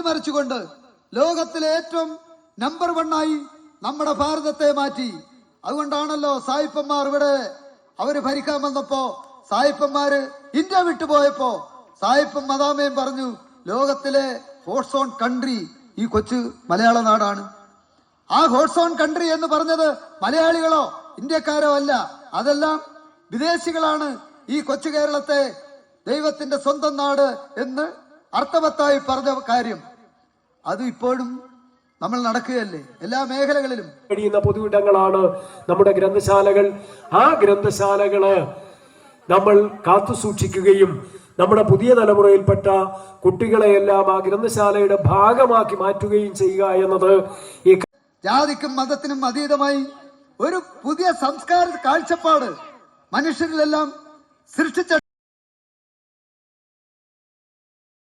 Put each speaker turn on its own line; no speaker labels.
മറിച്ചുകൊണ്ട് ലോകത്തിലെ ഏറ്റവും നമ്പർ 1 നമ്മുടെ ഭാരതത്തെ മാറ്റി. അതുകൊണ്ടാണല്ലോ സായിപ്പന്മാർ ഇവിടെ അവര് ഭരിക്കാൻ വന്നപ്പോ സായിപ്പന്മാര് ഇന്ത്യ വിട്ടുപോയപ്പോ സായിപ്പും മദാമയും പറഞ്ഞു ലോകത്തിലെ ഹോട്ട്സോൺ കൺട്രി ഈ കൊച്ചു മലയാള നാടാണ്. ആ ഹോട്ട്സോൺ കൺട്രി എന്ന് പറഞ്ഞത് മലയാളികളോ ഇന്ത്യക്കാരോ അല്ല, അതെല്ലാം വിദേശികളാണ് ഈ കൊച്ചു കേരളത്തെ ദൈവത്തിന്റെ സ്വന്തം നാട് എന്ന് അർത്ഥവത്തായി പറഞ്ഞ കാര്യം. അത് ഇപ്പോഴും നമ്മൾ നടക്കുകയല്ലേ എല്ലാ മേഖലകളിലും.
കഴിയുന്ന പൊതുവിടങ്ങളാണ് നമ്മുടെ ഗ്രന്ഥശാലകൾ. ആ ഗ്രന്ഥശാലകള് നമ്മൾ കാത്തു സൂക്ഷിക്കുകയും നമ്മുടെ പുതിയ തലമുറയിൽപ്പെട്ട കുട്ടികളെയെല്ലാം ആ ഗ്രന്ഥശാലയുടെ ഭാഗമാക്കി മാറ്റുകയും ചെയ്യുക എന്നത് ഈ
ജാതിക്കും മതത്തിനും അതീതമായി ഒരു പുതിയ സംസ്കാര കാഴ്ചപ്പാട് മനുഷ്യരിലെല്ലാം സൃഷ്ടിച്ച